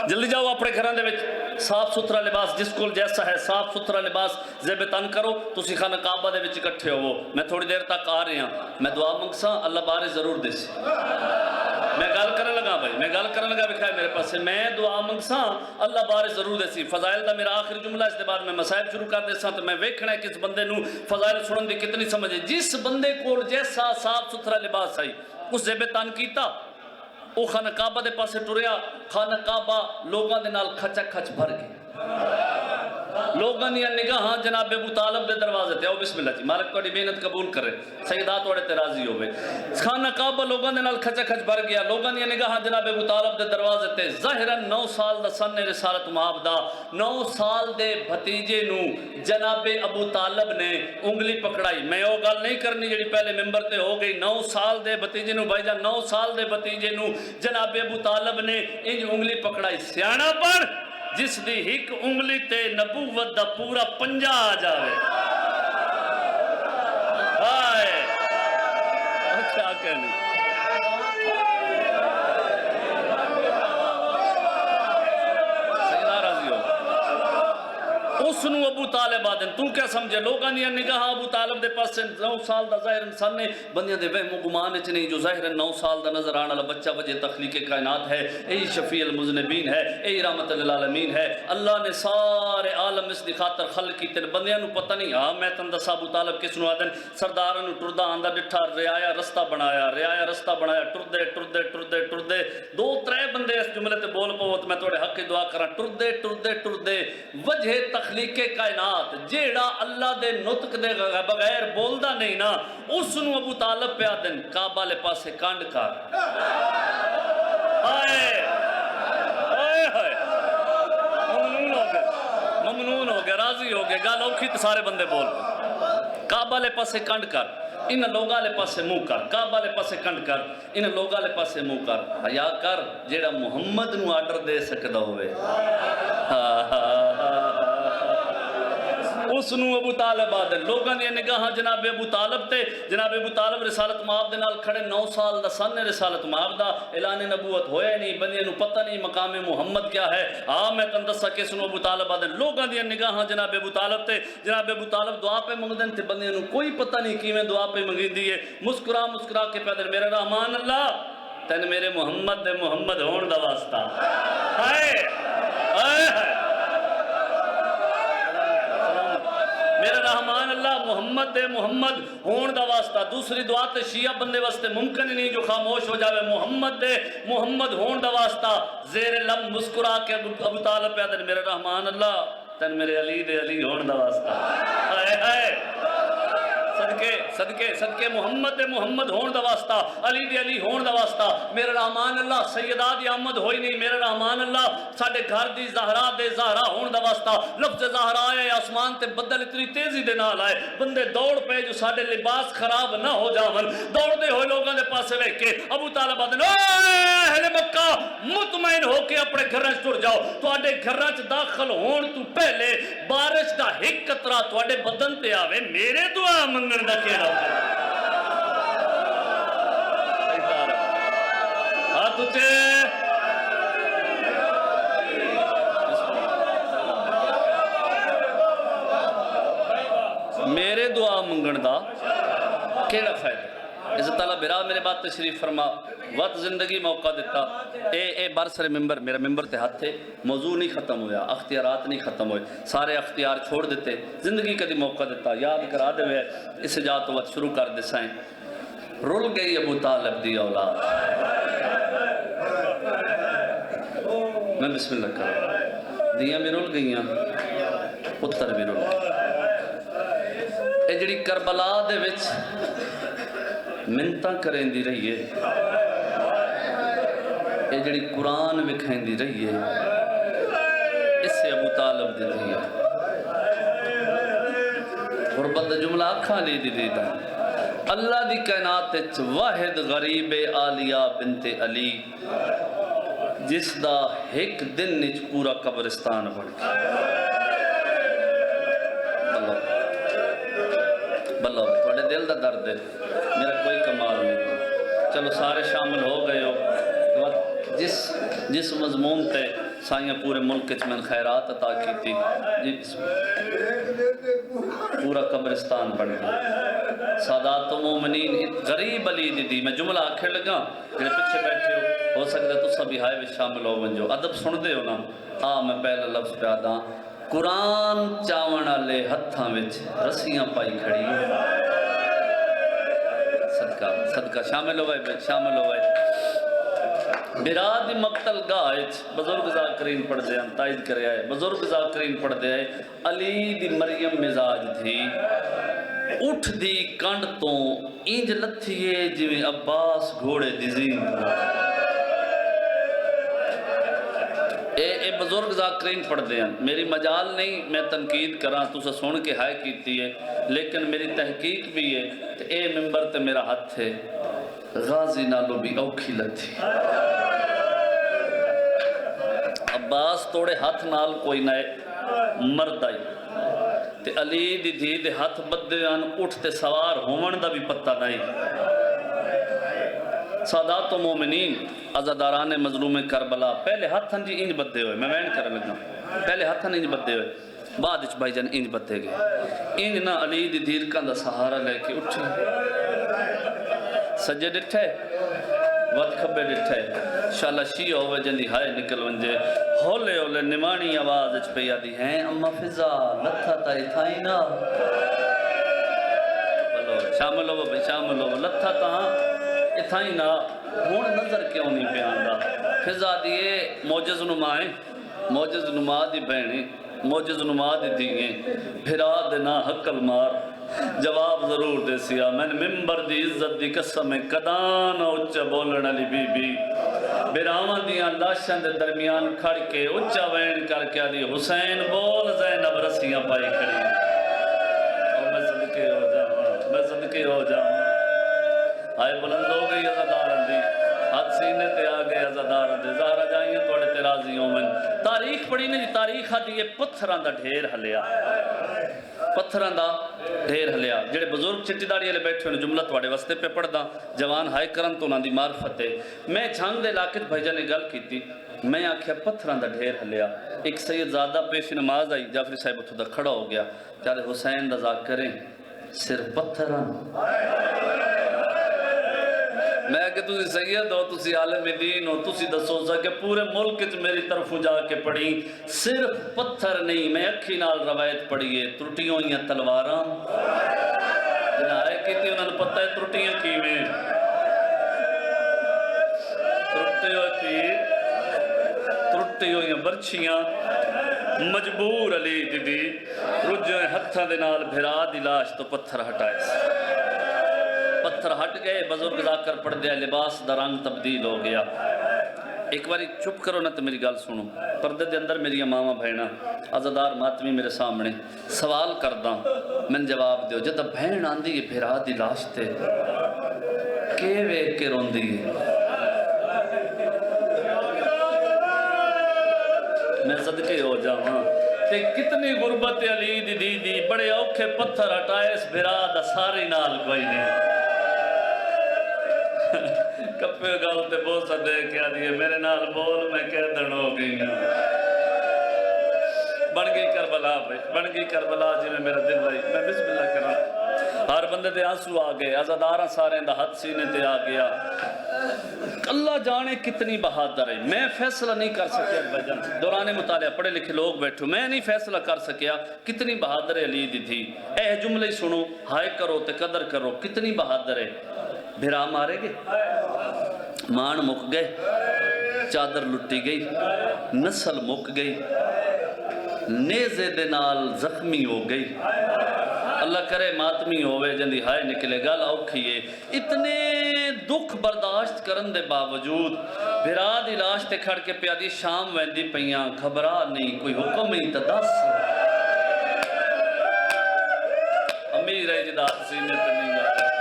جلدی جاؤ اپنے گھراں دے وچ صاف ستھرا لباس جس کو جیسا ہے صاف ستھرا لباس زیب تن کرو. تسی خانہ کعبہ دے وچ اکٹھے ہو. میں تھوڑی دیر تک آ رہے ہیں, میں دعا منگساں اللہ بارش ضرور دے سی. میں گل کرنے لگا بھائی, میں گل کرنے لگا بکھائے میرے پاس سے, میں دعا منگساں اللہ بارش ضرور دے سی. فضائل دا میرا آخری جملہ, اس دے بعد میں مسائب شروع کر دے ساں. تو میں ویکھنا ہے کس بندے نو فضائل سنن دی کتنی سمجھے. جس بندے کو جیسا صاف ستھرا لباس آئی اس زیب تن کیتا, وہ خانہ کعبہ دے پاسے ٹریا. خانہ کعبہ لوگاں دے نال کھچا کھچ بھر گئے. لوگاں دیا نگاہاں جناب ابو طالب دے دروازے تے. او بسم اللہ جی, مالک تہاڈی محنت قبول کرے, سیدات تہاڈے تے راضی ہوئے. خانہ کعبہ لوگاں دے نال کھچا کھچ بھر گیا. لوگاں دیا نگاہاں جناب ابو طالب دے دروازے تے. ظاہراً 9 سال دا سن رسالت مآب دا 9 سال دے بھتیجے نو جناب ابو طالب نے انگلی پکڑائی. میں وہ گل نہیں کرنی جڑی پہلے ممبر تے ہو گئی. 9 سال دے بھتیجے نو بھائی جان 9 سال دے بھتیجے نو جناب ابو طالب نے انج انگلی پکڑائی. سیاںا پر جس دی ایک انگلی تے نبوت دا پورا پنجا آ جاوے. ہائے کیا کہنے. سیدہ راضی ہو. اس نو ابو طالب آدن تو کیا سمجھے لوگاں دی نگاہ ابو طالب دے پاس 9 سال دا ظاہر انسان نے بندیاں دے وہم و گمان وچ نہیں جو ظاہر 9 سال دا نظر آنے والا بچہ وجہ تخلیق کائنات ہے اے شفیع المذنبین ہے اے رحمت للعالمین ہے اللہ نے سارے عالم اس دی خاطر خلق کیتے بندیاں نو پتہ نہیں ہاں میں تن دسا ابو طالب کس نو آدن سرداراں نو ٹردا آندا ڈٹھا رعایا رستہ بنایا ٹردے 2-3 بندے اس جملے تے بول پو تے میں تواڈے حق دعا کراں ٹردے وجہ تخلیق کائنات جیڑا اللہ دے نطق دے بغیر بولدا نہیں نا اس نو ابو طالب پہ آدن کعبہ لے پاسے کانڈ کر ممنون ہو گئے راضی ہو گئے گال اوکھی تے سارے بندے بول کعبہ لے پاسے کانڈ کر ان لوگاں لے پاسے منہ کر کعبہ لے پاسے کنڈ کر ان لوگاں لے پاسے منہ کر حیا کر جیڑا محمد نو آرڈر دے سکدا ہوئے اس نو ابو طالب آدن لوگاں دی نگاہاں جناب ابو طالب تے جناب ابو طالب رسالت مآب دے نال کھڑے 9 سال دا سن رسالت مآب دا اعلان نبوت ہویا نہیں بندے نو پتہ نہیں مقام محمد کیا ہے میں تن دسا کس نو ابو طالب آدن لوگاں دی نگاہاں جناب ابو طالب تے جناب ابو طالب دعا پہ منگدن تے بندے نو کوئی پتہ نہیں کیویں دعا پہ منگیندی ہے مسکرا کے پیدل میرے رحمان اللہ تین میرے محمد دے محمد ہون دا واسطہ میرے رحمان اللہ محمد دے محمد ہون دا واسطہ دوسری دعا تے شیعہ بندے واسطے ممکن نہیں جو خاموش ہو جاوے محمد دے محمد ہون دا واسطہ زیر لب مسکرا کے ابو طالب پہ آدھے میرے رحمان اللہ تن میرے علی دے علی ہون دا واسطہ صدقے محمد دے محمد ہون دا واسطہ علی دے علی ہون دا واسطہ میرے رحمان اللہ سیدہ دی آمد ہوئی نہیں میرے رحمان اللہ ساڑھے گھر دی زہرا دے زہرا ہون دا واسطہ لفظ زہرا آئے آسمان تے بدل اتنی تیزی دے نال آئے بندے دوڑ پہ جو ساڑھے لباس خراب نہ ہو جاون دوڑ دے ہوئے لوگاں دے پاسے وے کے ابو طالب آدھن اہل مکہ مطمئن ہو کے اپنے گھرانچ ٹر جاؤ تو آڈے گھرانچ داخل ہون تو پہلے بارش دا ہک قطرہ تو آڈے بدن تے آوے میرے دعا منگن دا کیا رہا ہاتھ اچھے میرے دعا منگن دا کیڑا فائدہ عزت اللہ برا میرے بات تشریف فرما وقت زندگی موقع دیتا اے برسر ممبر میرا ممبر تے ہاتھ تھے موضوع نہیں ختم ہویا اختیارات نہیں ختم ہوئے سارے اختیار چھوڑ دیتے زندگی کدی موقع دیتا یاد کرا دے ہوئے اس جات وقت شروع کر دے سائیں رول گئی ابو طالب دی اولاد میں بسم اللہ کروں دیاں بھی رول گئیاں پتر بھی رول گئی اے جڑی کربلا دے وچ منتاں کریں دی رہی ہے اے جڑی قرآن وکھائیں دی رہی ہے اس سے ابو طالب دی رہی ہے اور بند جملہ اکھاں لی دی دیتا اللہ دی کائنات واحد غریب آلیہ بنت علی جس دا ایک دن نچ پورا قبرستان بڑھ گیا بلو تھوڑے دل دا درد ہے میرا کوئی کمال نہیں چلو سارے شامل ہو گئے ہو جس مضمون تے سائیاں پورے ملک میں خیرات عطا کی تھی پورا قبرستان بڑھ گیا سادات و مومنین غریب علی دی میں جملہ آکھر لگا جنہیں پچھے بیٹھے ہو سکتا ہے تو سبھی ہائے بھی شامل ہو بنجو ادب سن دے ہو نا میں پہلا لفظ پہ آدھا قرآن چاون والے ہتھاں وچ رسیاں پائی کھڑی صدقہ شامل ہوئے براد مقتل گاہ بزرگ ذاکرین پڑھ دے ہم تائید کرے آئے بزرگ ذاکرین پڑھ دے آئے علی دی مریم مزاج تھی اٹھ دی کنڈ تو اینج لتھیے جویں عباس گھوڑے دی زین اے بزرگ ذاکرین پڑھ دے ہیں میری مجال نہیں میں تنقید کراں تو سے سن کے ہائے کیتی ہے لیکن میری تحقیق بھی ہے کہ اے ممبر تے میرا ہاتھ ہے غازی نالو بھی اوکھی لتھی عباس توڑے ہاتھ نال کوئی نئے مرد آئی تے علی دی دھی دے ہاتھ بدے آن اٹھ تے سوار ہومن دا بھی پتہ نہیں سادات و مومنین عزاداران مظلوم کربلا پہلے ہاتھاں جی انج بدے ہوئے میں وین کر لگا پہلے ہاتھاں انج بدے ہوئے بعد وچ بھائی جان انج بتے گئے انج نہ علی دی دیرکاں دا سہارا لے کے اٹھے سجے ڈٹھے وقت کھبے ڈٹھے شالا شیعہ ہوئے جندی ہائے نکل ونجے ہولے ہولے نمانی آواز اچ پہ یادی ہیں اما فضا لتھا تائی تھائی نا بلو شامل ہو بھائی شامل ہو لتھا تاں اتھائی نا ہون نظر کیوں نہیں پہ آندا فضا دیئے موجز نمائیں موجز نما دی بہنیں موجز نما دی دیئیں پھرا دینا حقل مار جواب ضرور دے سیا میں نے ممبر دی عزت دی قسم کدان اچھا بولن علی بی بی بیرامان دیاں لاشن دے درمیان کھڑ کے اچھا وین کر کے علی حسین بول زینب رسیاں پائی کھڑی اور میں صدقے ہو جاؤں میں صدقے ہو جاؤں آئے بلند ہو گئی عزدارن دی حد سینے تے آگئے عزدارن دی زہرہ جائیں توڑے تے راضیوں میں تاریخ پڑھی نہیں تاریخ آدھی یہ پتھران دا ڈھیر ہلیا پتھران دا ڈھیر ہلیا جڑے بزرگ چٹی داڑی علیہ بیٹھے ہونے جملہ توڑے وستے پہ پڑھ دا جوان ہائے کرن تو نہ دی معرفت ہے میں جھانگ دے لاکت بھائی جانے گل کی تھی میں آکھیا پتھران دا ڈھیر ہلیا ایک سید زادہ پیش نماز آئی جعفری صاحب اتھو دا کھڑا ہو گیا چاہتے حسین دا ذاکریں صرف پتھران میں کہ تسی سید ہو تسی عالم دین ہو تسی دسو سا کہ پورے ملک میری طرف جا کے پڑھی صرف پتھر نہیں میں اکھی نال روایت پڑھیے ترٹیوں یا تلواراں جنہاں آئے کیتی انہوں نے پتہ ہے ترٹیاں کی میں ترٹیوں یا برچیاں مجبور علی دی رجوع ہتھاں دے نال بھرا دی لاش تو پتھر ہٹائے پتھر ہٹ گئے بزرگ ذاکر پڑھ دیا لباس دا رنگ تبدیل ہو گیا ایک باری چپ کرو نہ تو میری گل سنو پردے دے اندر میری ماما بہنا عزادار ماتمی میرے سامنے سوال کرداں میں جواب دیو جدہ بہن آندھی ہے پھرا دی لاش تے کے ویک کے رون دی میں صدقے ہو جاؤں تے کتنی غربت علی دی دی بڑے اوکھے پتھر ہٹائے اس بھرا دا ساری نال کوئی نہیں کپے گالتے بہت سا دے کیا دیئے میرے نال بول میں کہہ دن ہو گئی بن گئی کربلا پہ بن گئی کربلا جی میں میرا دل بھائی میں بسم اللہ کر رہا ہر بندے دے آنسو آگئے عزادارہ سارے اندہ حد سینے تے آگیا اللہ جانے کتنی بہادر ہے میں فیصلہ نہیں کر سکیا بجن دوران مطالعہ پڑھے لکھے لوگ بیٹھو میں نہیں فیصلہ کر سکیا کتنی بہادر علی دی تھی اے جملے سنو ہائے کرو تے قدر کرو کتنی بہادر ہے بھرا مارے گے مان مک گئے چادر لٹی گئی نسل مک گئی نیزے دے نال زخمی ہو گئی اللہ کرے ماتمی ہوئے جندی ہائے نکلے گل اوکھیے اتنے دکھ برداشت کرن دے باوجود بھرا دی لاش تے کھڑ کے پیادی شام ویندی پیاں گھبرا نہیں کوئی حکم ہی تدس امیر اجداد سینے تے نہیں گا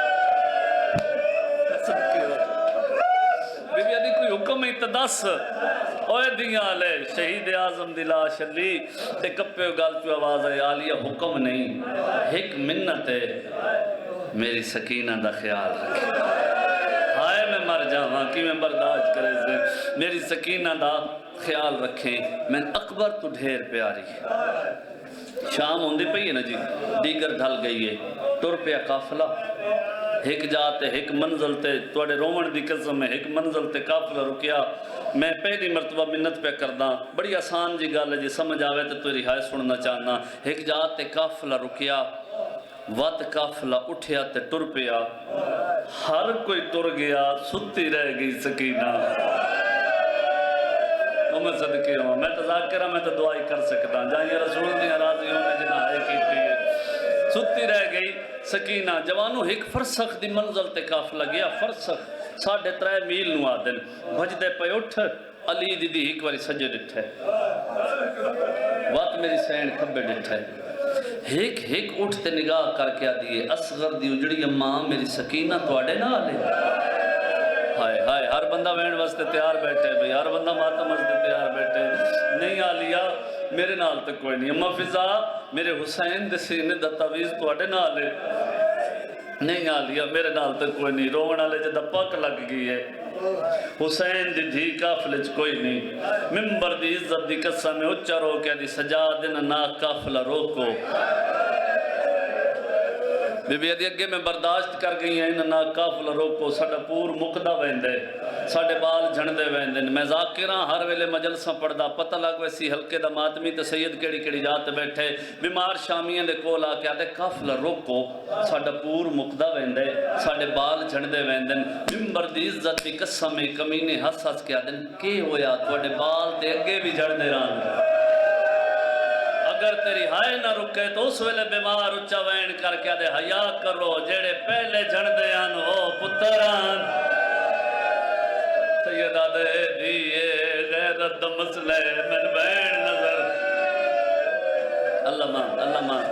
بی بی آدھی کوئی حکم ہی تدس اوے دیاں لے شہید اعظم دی لاش علی تے کپے گال پہ آواز ہے عالیہ حکم نہیں ایک منت ہے میری سکینہ دا خیال رکھے ہائے میں مر جاواں کی میں برداشت کرے سے میری سکینہ دا خیال رکھیں میں اکبر تو ڈھیر پیاری شام ہوندی پئی ہے نا جی دیگر ڈھل گئی ہے ٹر پیا قافلہ ایک جاتے ایک منزل تے توڑے رومن دی قسم ہے ایک منزل تے قافلہ رکیا میں پہلی مرتبہ منت پہ کرداں بڑی آسان جی گل ہے جی سمجھ آوے تے تو رہائے سننا چاہنا ایک جاتے قافلہ رکیا وقت قافلہ اٹھیا تے ٹر پیا ہر کوئی ٹر گیا ستی رہ گئی سکینہ میں صدقے ہوں میں تذاکرہ میں تو دعائی کر سکتا جائیں رسول دیا راضی ہونے جنہ آئے کیتی ہے ستی رہ گئی سکینہ جوانو ایک فرسخ دی منزل تے قافلہ گیا فرسخ 3.5 میل نو آدن بھجدے پہ اٹھ علی دی ایک واری سجے ڈٹھے وقت میری سین کھبے ڈٹھے ایک اٹھتے نگاہ کر کے آدھیے اصغر دی اجڑی اماں میری سکینہ توڑے نہ آلے ہائے ہائے ہر بندہ وین واسطے تیار بیٹھے بھئی ہر بندہ ماتم واسطے تیار بیٹھے نہیں آلیا میرے نال تک کوئی نہیں اماں فضا میرے حسین دے سینے دا تعویز توڑے نہ آلے نہیں آلیا میرے نال تک کوئی نہیں روون آلے جدہ پاک لگ گئی ہے حسین دی دھی قافلے چ کوئی نہیں ممبر دی عزت دی قسم میں اچا رو کے دی سجاد نا قافلہ روکو بی بی ادی اگے میں برداشت کر گئی ہیں نا قافلہ روکو ساڈا پور مکدا ویندے ساڈے بال جھندے ویندے میں ذاکراں ہر ویلے مجلساں پڑھدا پتہ لگ ویسی ہلکے دا ماتمی تے سید کیڑی کیڑی جات بیٹھے بیمار شامیاں دے کول آ کے آدے قافلہ روکو ساڈا پور مکدا ویندے ساڈے بال جھندے ویندے ممبر دی عزت دی قسم کمینے ہس ہس کے آدن کی ہویا تواڈے بال تے اگے بھی جھندے رہن اگر تیری ہائے نہ رکے تو اس ویلے بیمار اچا وین کر کے دے حیا کرو جیڑے پہلے جھندے آن او پتران سید آدھے دیئے غیرت مسئلے من بین نظر اللہ مان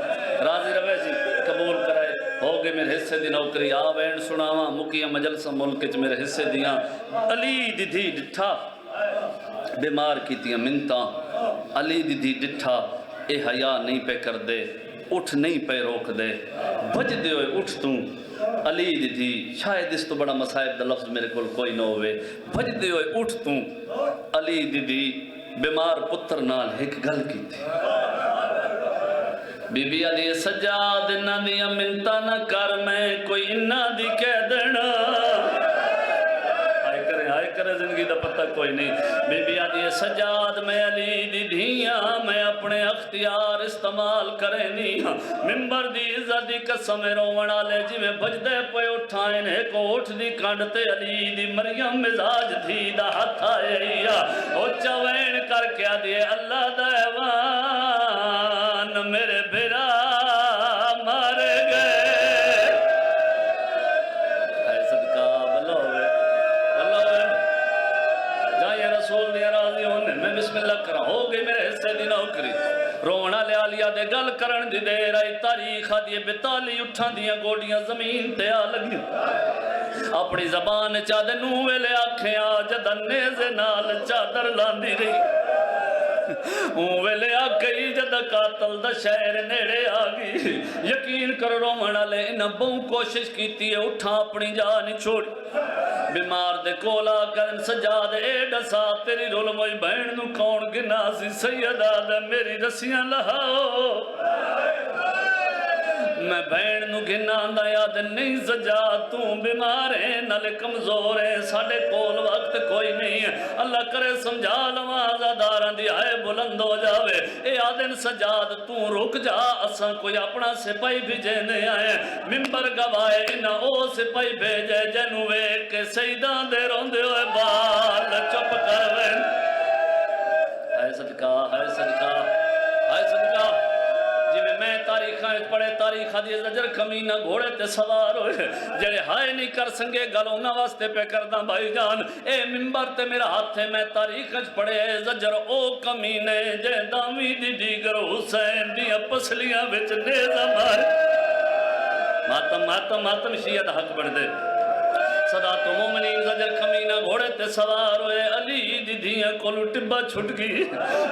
راضی روے جی قبول کرائے ہوگے میرے حصے دی نوکری آ وین سناواں مکیاں مجلسہ ملک چ میرے حصے دیاں علی دی دھی ڈٹھا بیمار کیتیاں منتاں علی دی دھی ڈٹھا اے حیا نہیں پہ کر دے اٹھ نہیں پہ روک دے بج دے ہوئے اٹھ توں علی دی تھی شاید اس تو بڑا مصائب دا لفظ میرے کول کوئی نہ ہوئے بج دے ہوئے اٹھ توں علی دی تھی بیمار پتر نال ایک گل کی تھی بی بی علی سجاد انہ دیا منتا نہ کر میں کوئی انہ دی کہہ دینا آئے کرے زندگی دا پتہ کوئی نہیں بی بی علی سجاد میں علی دی دھیاں میں اپنے اختیار استعمال کرے نہیں ممبر دی عزت دی قسم رونا لے جی میں بجدے پہ اٹھائیں ایک اٹھ دی کانڈتے علی دی مریم مزاج تھی دا ہتھ آئی او چوین کر کے دیئے اللہ دیوان میرے بھرا مارے گئے رسول دیا راضی ہونے میں بسم اللہ کرا ہو گئی میرے حصے دی نوکری رونا لیا لیا دے گل کرن دی دے رائی تاریخ دیئے بتالی اٹھان دیا گوڑیاں زمین تے آ لگی اپنی زبان چادے نوے لے آنکھیں آجدن نیزے نال چادر لاندی رہی ویلے آ گئی جد قاتل دا شہر نیڑے آگئی یقین کر رومنا لے انہ بہوں کوشش کیتی ہے اٹھا اپنی جانی چھوڑی بیمار دے کولا کرن سجاد اے ڈسا تیری رول موئی بہن نو کون گنا سی سیدہ دے میری رسیاں لہاؤ میں بہن نو گھنا دا یاد نہیں سجاد تو بیمار ہے نل کمزور ہے ساڑھے کول وقت کوئی نہیں ہے اللہ کرے سمجھا لوازہ داران دی آئے بلند ہو جاوے اے آدن سجاد تو رک جا اساں کوئی اپنا سپائی بھی جینے آئے ممبر گوائے انہا او سپائی بھیجے جنوے کے سیدان دے روندے ہوئے بال چپ کروے ہے صدقہ میں تاریخاں پڑھے تاریخ دی زجر کمینہ گھوڑے تے سوار ہوئے جڑے ہائے نہیں کر سنگے گلونا واسطے پہ کردہ بھائی جان اے ممبر تے میرا ہاتھ ہے میں تاریخ پڑھے زجر او کمینے جے دامی دی دیگر حسین دیا پسلیاں بچ نیزہ مارے ماتم شیعہ دا حق بڑھ دے صدا تو مومنین زجر کمینہ گھوڑے تے سوار ہوئے علی دی دھیاں کو لٹبا چھٹ گئی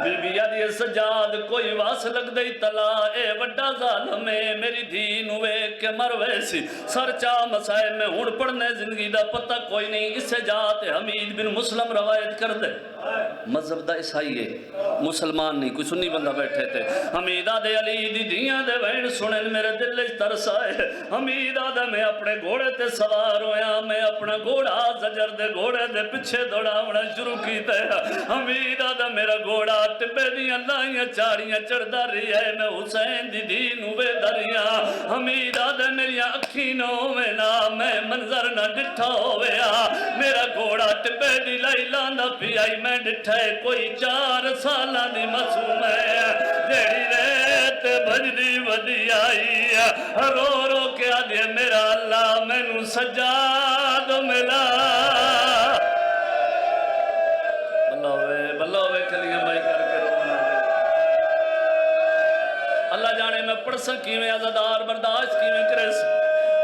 بی بی علی سجاد کوئی واس لگ دئی تلا اے وڈا ظالم ہے میری دھی نوے کے مروے سی سر چاہ مسائے میں ہون پڑھنے زندگی دا پتہ کوئی نہیں اس سے جات حمید بن مسلم روایت کر دے مذہب دا عیسائی ہے مسلمان نہیں کوئی سنی بندہ بیٹھے تھے حمیدہ دے علی دی دھیاں دے وین سنن میرے دل ترس آئے حمیدہ دے میں اپنے گھوڑے تے سوار ہویا میں اپنا گھوڑا زجر دے گھوڑے دے پچھے دوڑاونا شروع کیتا ہے حمیدہ دے میرا گھوڑا ٹپے دیاں لائیاں چاڑیاں چڑھدا رہی ہے میں حسین دی دینوں بے دریا حمیدہ دے میری اکھینوں میں نا میں منظر نہ ڈٹھا ہویا میرا گھوڑا ٹپے دی لائی لاندہ پی آئی میں ڈٹھے کوئی 4 سالہ دی معصوم ہے جیڑی ریت بجدی ودی آئی رو رو کے آدھے میرا اللہ میں نو سجاد ملا بلوے کلیاں بائی کر کے رونا اللہ جانے میں پڑھ سکی میں عزدار برداشت کی میں کرے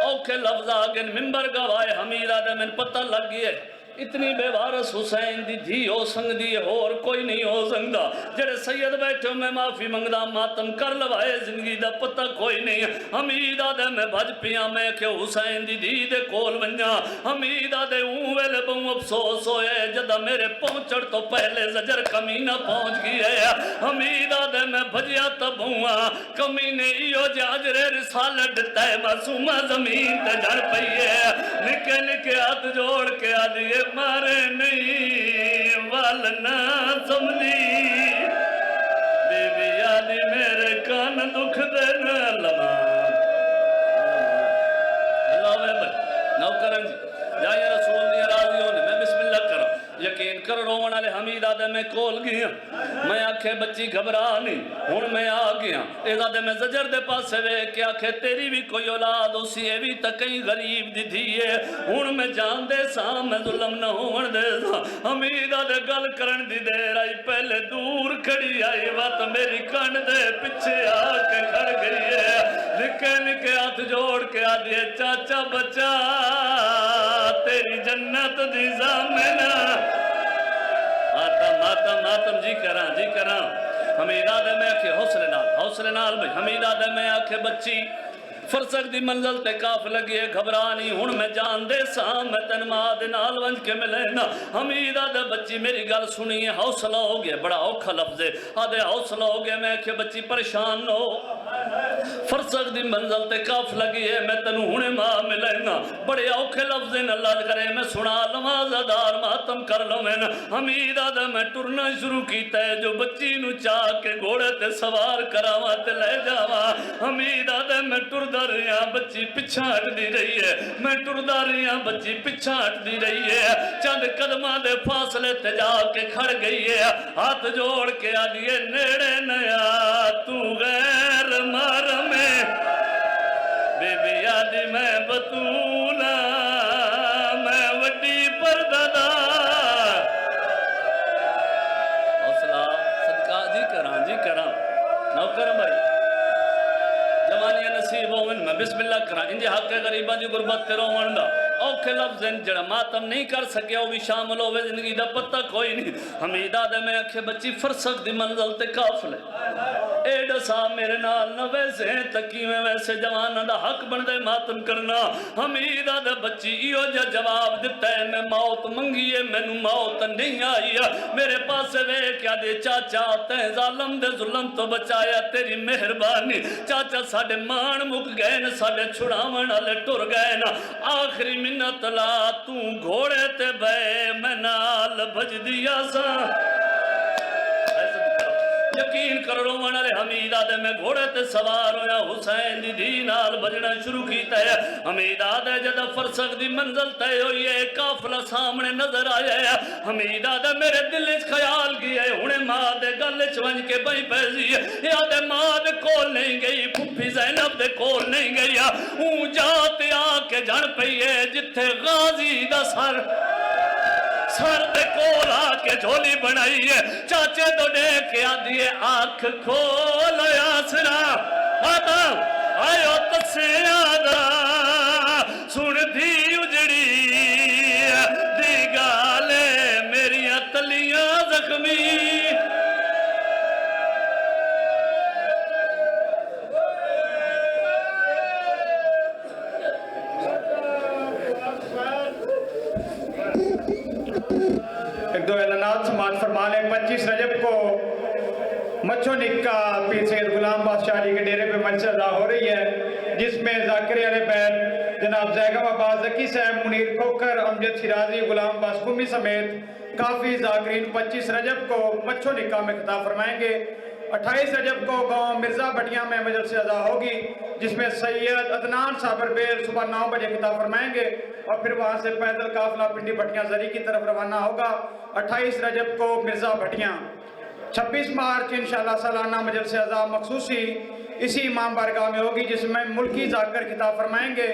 اوکھے لفظ آگن ممبر گوائے حمیدہ دے میں پتہ لگ گئے اتنی بے وارث حسین دی دھی ہو سنگ دی اور کوئی نہیں ہو سنگا جڑے سید بیٹھے میں معافی منگدا ماتم کر لوائے زندگی دا پتہ کوئی نہیں حمید آدھے میں بھج پیا میں کہ حسین دی دھی دے کول ونجا حمید آدھے اون ویلے بہوں افسوس ہوئے جدہ میرے پہنچڑ تو پہلے زجر کمینہ پہنچ گئے حمید آدھے میں بھجیا تب ہوا کمینے ایو جاجرے رسالت تے معصومہ زمین تے جڑ پئیے نکے نکے ہاتھ جوڑ کے آدھیے مارے نہیں والنا سمجھی بی بی آدھی میرے کان دکھ دینا لما اللہ بھائی نوکرن جی جائیں رسول دی راضیوں نے میں بسم اللہ کرا یقین کر روان والے حمید آدھے میں کول گیا میں آکھے بچی گھبرا نہیں ہون میں آ گیا ایزادے میں زجر دے پاسے وے کہ آکھے تیری بھی کوئی اولاد اسی اے بھی تکیں غریب دی دھیے ہون میں جان دے ساں میں ظلم نہ ہون دے ساں حمید آدھے گل کرن دی دیر آئی پہلے دور کھڑی آئی وقت میری کن دے پچھے آ کے کھڑ گئی ہے نکے نکے ہاتھ جوڑ کے آدھے چاچا بچا تیری جنت دی زامنہ ماتم جی کراں حمید آدھے میں آکھے حوصلے نال بھئی حمید آدھے میں آکھے بچی فرسک دی منزل تے کاف لگی ہے گھبرانی ہون میں جان دے ساں میں تن ماں دے نال ونج کے ملے نا حمید آدھے بچی میری گل سنیے حوصلہ ہو گیا بڑا اوکھا لفظ ہے آدھے حوصلہ ہو گیا میں کہ بچی پریشان نہ ہو فرسک دی منزل تے کاف لگی ہے میں تنو ہونے ماں ملے نا بڑے اوکھے لفظ ہیں اللہ کرے میں سنا لمازہ دار ماتم کر لو میں نا حمید آدھے میں ٹرنا شروع کیتا ہے جو بچی نو چاہ کے گھوڑے تے سوار کراوا تے لے جاوا حمید آدھے میں ٹردہ رہیاں بچی پچھا ہٹ دی رہی ہے میں ٹردہ رہیاں بچی پچھا ہٹ دی رہی ہے چند قدمہ دے فاصلے تے جا کے کھڑ گئی ہے ہاتھ جوڑ کے آدھیے نیڑے نیا تو غیر مرمے بی بی آدھی میں بطولہ میں وڈی پرددار حوصلہ صدقہ جی کراں نوکر بھائی جوانیاں نصیب ہوئن میں بسم اللہ کراں انجھے حق غریبہ دی غربت تے روان دا اوکھے لفظ ہیں جڑا ماتم نہیں کر سکے وہ بھی شامل ہوئے زندگی دا پتہ کوئی نہیں حمید آدھے میں اکھے بچی فرسک دی منزل تے کافلے ایڈا سا میرے نال نہ ویسے تکی میں ویسے جوانہ دا حق بندے ماتم کرنا حمید آدھے بچی ایو جا جواب دیتا ہے میں موت منگیے میں نو موت نہیں آئی میرے پاس وے کیا دے چاچا تے ظالم دے ظلم تو بچایا تیری مہربانی چاچا ساڑے مان مک گئے نا ساڑے چھڑاون آلے ٹر گئے نا آخری منت لا تو گھوڑے تے بے میں نال بھج دیا سا یقین کر روان والے حمید آدھے میں گھوڑے تے سوار ہویا حسین دی دھی نال بجنا شروع کیتا ہے حمید آدھے جدہ فرسک دی منزل تے ہوئی ہے کافلہ سامنے نظر آیا ہے حمید آدھے میرے دل اس خیال کی ہے انہیں ماں دے گل چونج کے بھائی پیزی ہے یادے ماں دے کول نہیں گئی پھپھی زینب دے کول نہیں گئی اون جاتے آ کے جڑ پئی ہے جتھے غازی دا سر دے کول آ کے جھولی بنائی ہے چاچے تو دیکھ کے آدھیے آنکھ کھول آسرا آتا آئیو تسیادہ سن دی اجڑی دی گالے میری تلیاں زخمی ایک دو اعلانات سماعت فرما لیں 25 رجب کو مچھو نکا پیر سید غلام بادشاہ جی کے ڈیرے پہ مجلس ادا ہو رہی ہے جس میں ذاکر اہل بیت جناب زیگم عباس ذکی صاحب منیر کھوکر امجد شیرازی غلام عباس قمی سمیت کافی ذاکرین 25 رجب کو مچھو نکا میں خطاب فرمائیں گے 28 رجب کو گاؤں مرزا بٹیاں میں مجلس ادا ہوگی جس میں سید عدنان صابر بیل صبح 9 بجے خطاب فرمائیں گے اور پھر وہاں سے پیدل قافلہ پنڈی بھٹیاں زری کی طرف روانہ ہوگا 28 رجب کو مرزا بھٹیاں 26 مارچ انشاءاللہ سالانہ مجلس ادا مخصوصی اسی امام بارگاہ میں ہوگی جس میں ملکی ذاکر خطاب فرمائیں گے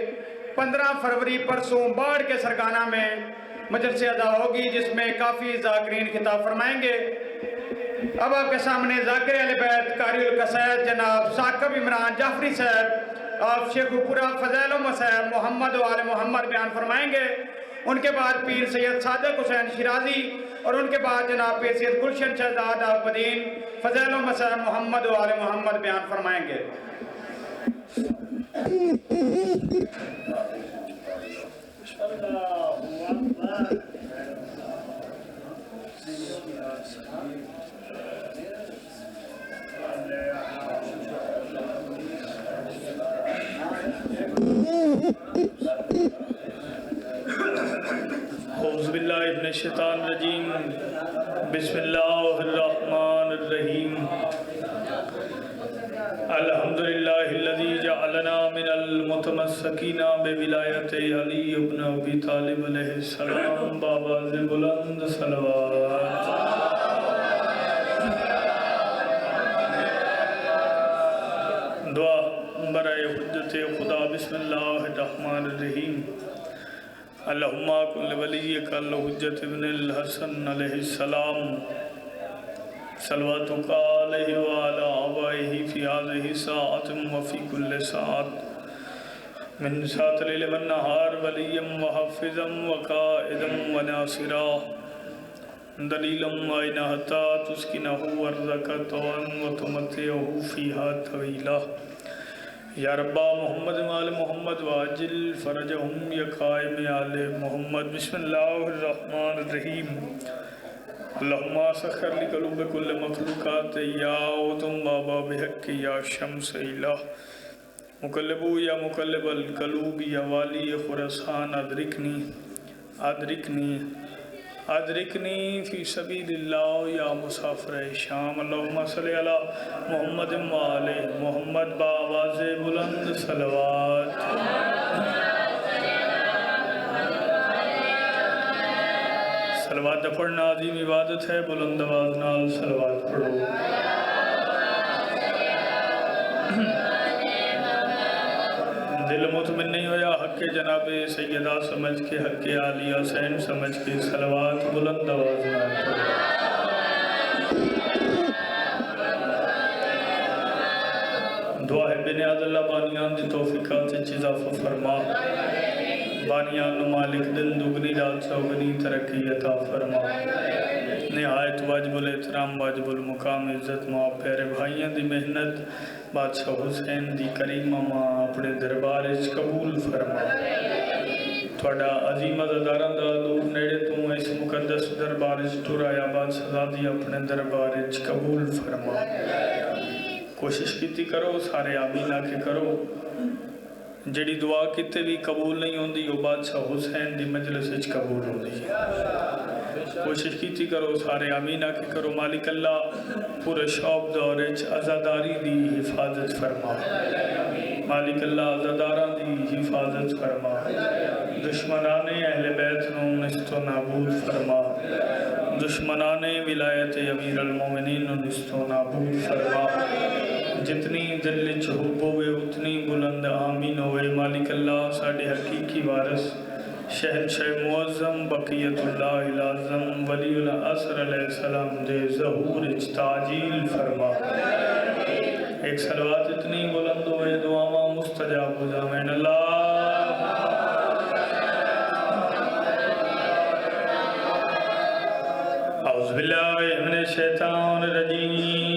15 فروری پرسوں باڑ کے سرگانہ میں مجلس ادا ہوگی جس میں کافی ذاکرین خطاب فرمائیں گے اب آپ کے سامنے ذاکر اہل بیت قاری القصائد جناب ثاقب عمران جعفری صاحب آپ شیخ پورا فضیل و صاحب محمد و آل محمد بیان فرمائیں گے ان کے بعد پیر سید صادق حسین شیرازی اور ان کے بعد جناب پیر سید گلشن شہزاد آفدین فضیل و مسیح محمد و آل محمد بیان فرمائیں گے۔ اعوذ باللہ من الشیطان الرجیم، بسم اللہ الرحمن الرحیم، الحمدللہ الذی جعلنا من المتمسکین بولایت علی ابن ابی طالب علیہ السلام بآواز بلند صلوات۔ دعا برائے حجت خدا۔ بسم اللہ الرحمن الرحیم، اللہم کل ولیک الحجت ابن الحسن علیہ السلام صلواتک علیہ وعلی آبائہ فی هذه ساعة وفی کل ساعة من ساعة اللیل والنہار ولیا وحفظا وقائدا وناصرا دلیلا وعینا حتی تسکنہ ارضک طوعا وتمتعہ فیہا طویلا۔ یا ربا محمد وآل محمد واجل فرجہم یا قائم آل محمد۔ بسم اللہ الرحمن الرحیم، اللہم سخر لقلوب کل مخلوقات یا اوتم بابا بحق یا شمس الہ مقلبو یا مقلب القلوب یا والی خراسان ادرکنی ادرکنی ادرکنی فی سبیل اللہ یا مسافر شام۔ اللہم صلی علی محمد وآل محمد بآواز بلند صلوات۔ صلوات پڑھنا عظیم عبادت ہے، بلند آواز نال صلوات پڑھو۔ دل مطمئن نہیں ہویا حق جناب سیدہ سمجھ کے، حق عالی حسین سمجھ کے، صلوات بلند آواز نال پڑھو۔ دعا ہے بنیاد اللہ بانیان دی توفیقات سے اضافہ فرما، بانیان مالک دن دگنی رات چوگنی ترقی عطا فرما۔ نہایت واجب الاحترام واجب المقام عزت ماں پیارے بھائیاں دی محنت بادشاہ حسین دی کریمہ ماں اپنے دربار اچ قبول فرما۔ تھوڑا عظیم عزاداران دا دور نیڑے تو اس مقدس دربار اچ ٹرایا بادشاہ زادی اپنے دربار اچ قبول فرما۔ کوشش کیتی کرو سارے آمین آکے کرو، جڑی دعا کتے بھی قبول نہیں ہوندی وہ بادشاہ حسین دی مجلس اچ قبول ہوندی ہے۔ کوشش کیتی کرو سارے آمین آکے کرو۔ مالک اللہ پورے شعب دور اچ عزاداری دی حفاظت فرما، مالک اللہ عزاداران دی حفاظت فرما، دشمنان اہل بیت نو نست و نابود فرما، دشمنان ولایت امیر المومنین نو نست و نابود فرما۔ جتنی دل چہب ہوئے اتنی بلند آمین ہوئے۔ مالک اللہ ساڑھے حقیقی وارث شہنشاہ معظم بقیت اللہ العظم ولی العصر علیہ السلام دے ظہور اچ تعجیل فرما۔ ایک صلوات اتنی بلند ہوئے دعاواں مستجاب ہو جامین اللہ۔ اعوذ باللہ من الشیطان الرجیم،